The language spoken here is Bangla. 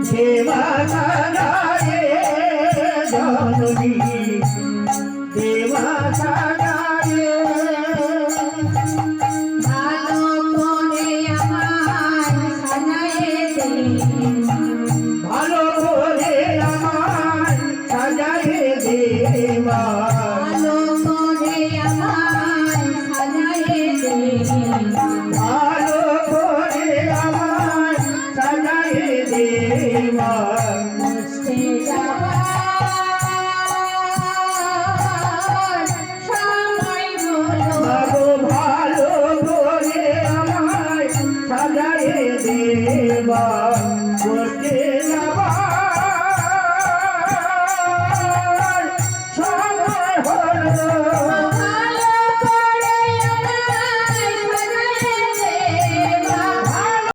দেবা সাজারে জননী দেবা সাজারে ভালো করে আমার সাজায়ে দে ভালো করে আমার সাজারে দেবা ভালো করে আমার সাজায়ে দে ভালো করে আমার সাজারে দেবা মুছতে যাবার সময় হলো মাগো ভালো করে আমায় সাজায়ে দেবা